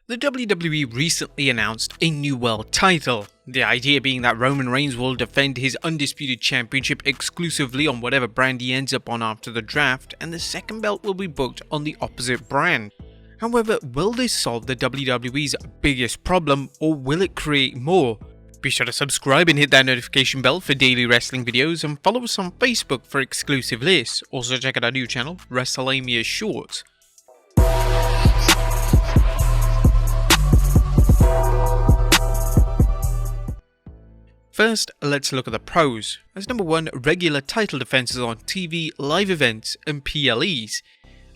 The WWE recently announced a new world title, the idea being that Roman Reigns will defend his undisputed championship exclusively on whatever brand he ends up on after the draft, and the second belt will be booked on the opposite brand. However, will this solve the WWE's biggest problem, or will it create more? Be sure to subscribe and hit that notification bell for daily wrestling videos, and follow us on Facebook for exclusive lists. Also check out our new channel, Wrestlelamia Shorts. First, let's look at the pros. As number 1, regular title defenses on TV, live events, and PLEs.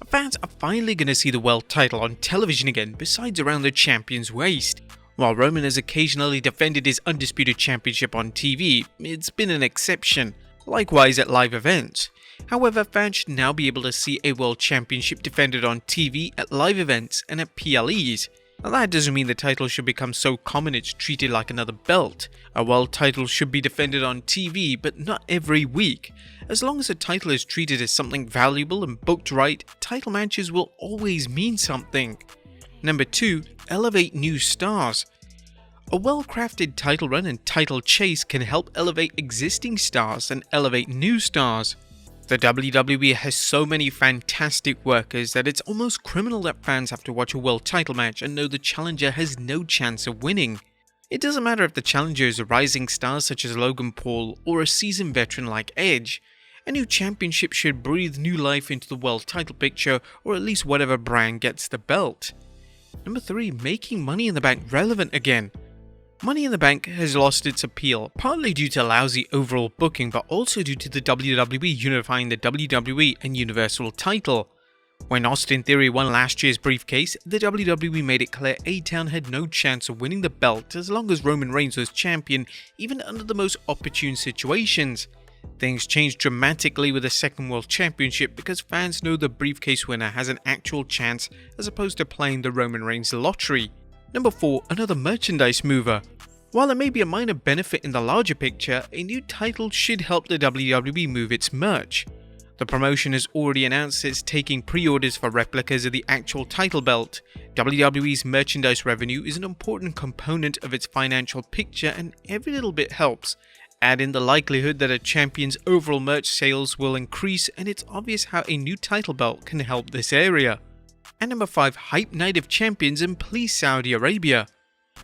Fans are finally going to see the world title on television again, besides around the champion's waist. While Roman has occasionally defended his undisputed championship on TV, it's been an exception, likewise at live events. However, fans should now be able to see a world championship defended on TV, at live events, and at PLEs. Now, that doesn't mean the title should become so common it's treated like another belt. A world title should be defended on TV, but not every week. As long as a title is treated as something valuable and booked right, title matches will always mean something. Number 2, elevate new stars. A well-crafted title run and title chase can help elevate existing stars and elevate new stars. The WWE has so many fantastic workers that it's almost criminal that fans have to watch a world title match and know the challenger has no chance of winning. It doesn't matter if the challenger is a rising star such as Logan Paul or a seasoned veteran like Edge. A new championship should breathe new life into the world title picture, or at least whatever brand gets the belt. Number 3, making Money in the Bank relevant again. Money in the Bank has lost its appeal, partly due to lousy overall booking, but also due to the WWE unifying the WWE and Universal title. When Austin Theory won last year's briefcase, the WWE made it clear A-Town had no chance of winning the belt as long as Roman Reigns was champion, even under the most opportune situations. Things changed dramatically with the second World Championship because fans know the briefcase winner has an actual chance as opposed to playing the Roman Reigns lottery. Number 4, another merchandise mover. While it may be a minor benefit in the larger picture, a new title should help the WWE move its merch. The promotion has already announced it's taking pre-orders for replicas of the actual title belt. WWE's merchandise revenue is an important component of its financial picture, and every little bit helps. Add in the likelihood that a champion's overall merch sales will increase, and it's obvious how a new title belt can help this area. And number 5, hype Night of Champions and please Saudi Arabia.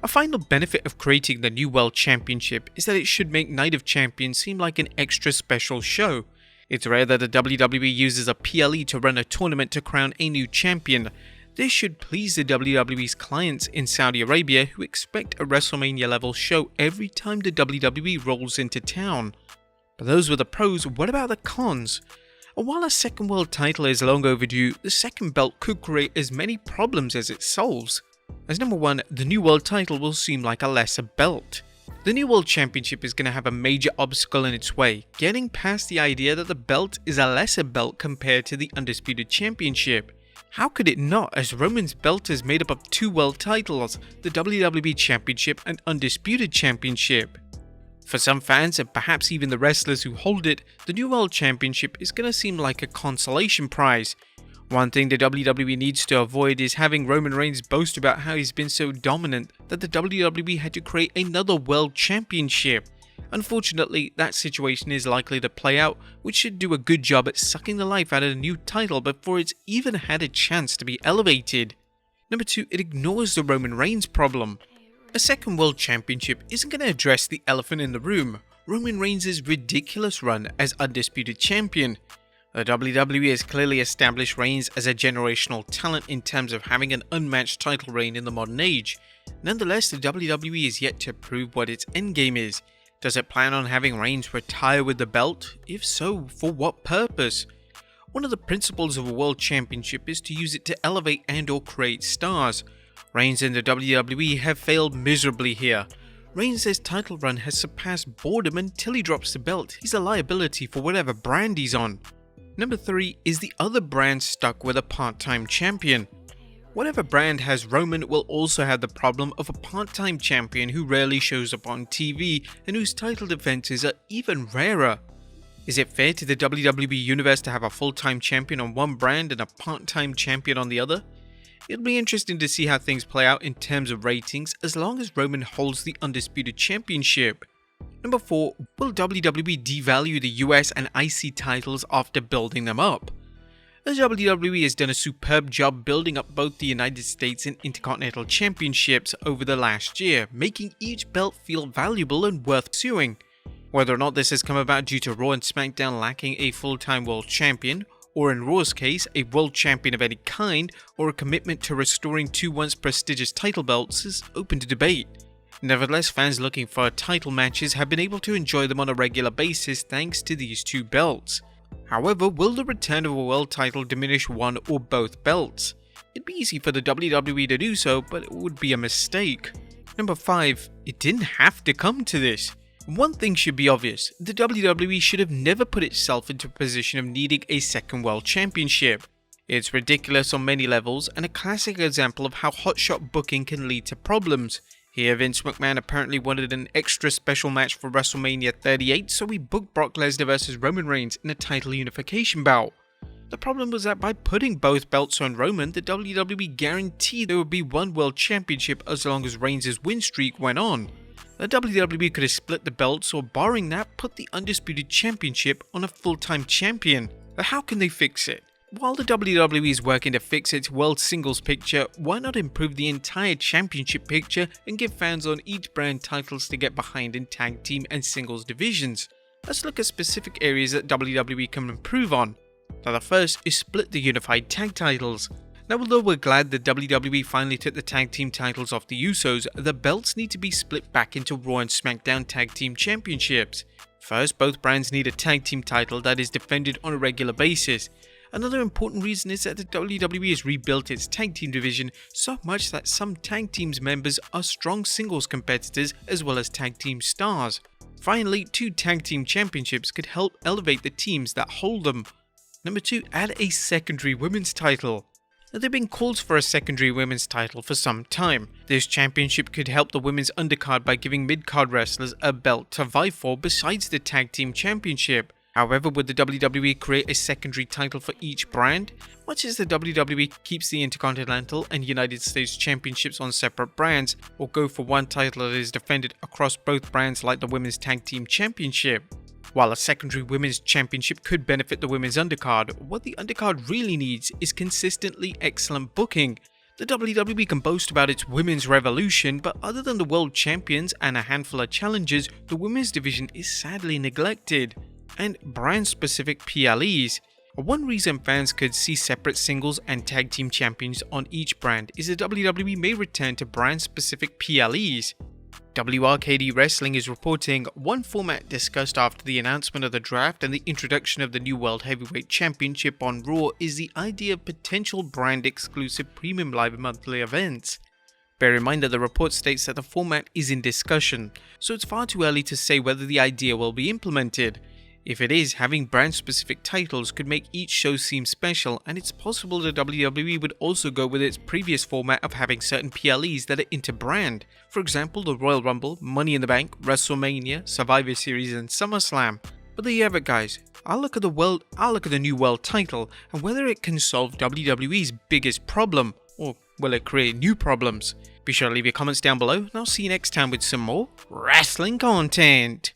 A final benefit of creating the new World Championship is that it should make Night of Champions seem like an extra special show. It's rare that the WWE uses a PLE to run a tournament to crown a new champion. This should please the WWE's clients in Saudi Arabia who expect a WrestleMania level show every time the WWE rolls into town. But those were the pros, what about the cons? While a second world title is long overdue, the second belt could create as many problems as it solves. As number 1, the new world title will seem like a lesser belt. The new world championship is going to have a major obstacle in its way, getting past the idea that the belt is a lesser belt compared to the undisputed championship. How could it not, as Roman's belt is made up of 2 world titles, the WWE Championship and Undisputed Championship. For some fans, and perhaps even the wrestlers who hold it, the new World Championship is going to seem like a consolation prize. One thing the WWE needs to avoid is having Roman Reigns boast about how he's been so dominant that the WWE had to create another World Championship. Unfortunately, that situation is likely to play out, which should do a good job at sucking the life out of the new title before it's even had a chance to be elevated. Number 2, it ignores the Roman Reigns problem. A second World Championship isn't going to address the elephant in the room, Roman Reigns' ridiculous run as Undisputed Champion. The WWE has clearly established Reigns as a generational talent in terms of having an unmatched title reign in the modern age. Nonetheless, the WWE is yet to prove what its endgame is. Does it plan on having Reigns retire with the belt? If so, for what purpose? One of the principles of a World Championship is to use it to elevate and/or create stars. Reigns and the WWE have failed miserably here. Reigns' title run has surpassed boredom until he drops the belt. He's a liability for whatever brand he's on. Number 3 is the other brand stuck with a part-time champion. Whatever brand has Roman will also have the problem of a part-time champion who rarely shows up on TV and whose title defenses are even rarer. Is it fair to the WWE Universe to have a full-time champion on one brand and a part-time champion on the other? It'll be interesting to see how things play out in terms of ratings as long as Roman holds the Undisputed Championship. Number 4. Will WWE devalue the US and IC titles after building them up? The WWE has done a superb job building up both the United States and Intercontinental Championships over the last year, making each belt feel valuable and worth pursuing. Whether or not this has come about due to Raw and SmackDown lacking a full-time world champion, or in Raw's case, a world champion of any kind, or a commitment to restoring two once prestigious title belts is open to debate. Nevertheless, fans looking for title matches have been able to enjoy them on a regular basis thanks to these two belts. However, will the return of a world title diminish one or both belts? It'd be easy for the WWE to do so, but it would be a mistake. Number 5. It didn't have to come to this. One thing should be obvious, the WWE should have never put itself into a position of needing a second world championship. It's ridiculous on many levels and a classic example of how hotshot booking can lead to problems. Here, Vince McMahon apparently wanted an extra special match for WrestleMania 38, so he booked Brock Lesnar vs Roman Reigns in a title unification bout. The problem was that by putting both belts on Roman, the WWE guaranteed there would be one world championship as long as Reigns' win streak went on. The WWE could have split the belts or, barring that, put the Undisputed Championship on a full-time champion. But how can they fix it? While the WWE is working to fix its world singles picture, why not improve the entire championship picture and give fans on each brand titles to get behind in tag team and singles divisions? Let's look at specific areas that WWE can improve on. Now the first is split the unified tag titles. Now although we're glad that WWE finally took the tag team titles off the Usos, the belts need to be split back into Raw and SmackDown tag team championships. First, both brands need a tag team title that is defended on a regular basis. Another important reason is that the WWE has rebuilt its tag team division so much that some tag team's members are strong singles competitors as well as tag team stars. Finally, 2 tag team championships could help elevate the teams that hold them. Number 2, add a secondary women's title. Now, there have been calls for a secondary women's title for some time. This championship could help the women's undercard by giving mid-card wrestlers a belt to vie for besides the tag team championship. However, would the WWE create a secondary title for each brand? Much as the WWE keeps the Intercontinental and United States Championships on separate brands, or go for one title that is defended across both brands like the Women's Tag Team Championship. While a secondary Women's Championship could benefit the women's undercard, what the undercard really needs is consistently excellent booking. The WWE can boast about its women's revolution, but other than the world champions and a handful of challengers, the women's division is sadly neglected. And brand-specific PLEs. One reason fans could see separate singles and tag team champions on each brand is that WWE may return to brand-specific PLEs. WRKD Wrestling is reporting one format discussed after the announcement of the draft and the introduction of the new World Heavyweight Championship on Raw is the idea of potential brand-exclusive premium live monthly events. Bear in mind that the report states that the format is in discussion, so it's far too early to say whether the idea will be implemented. If it is, having brand-specific titles could make each show seem special, and it's possible the WWE would also go with its previous format of having certain PLEs that are inter-brand. For example, the Royal Rumble, Money in the Bank, WrestleMania, Survivor Series, and SummerSlam. But there you have it, guys. I'll look at the new world title and whether it can solve WWE's biggest problem, or will it create new problems? Be sure to leave your comments down below, and I'll see you next time with some more wrestling content.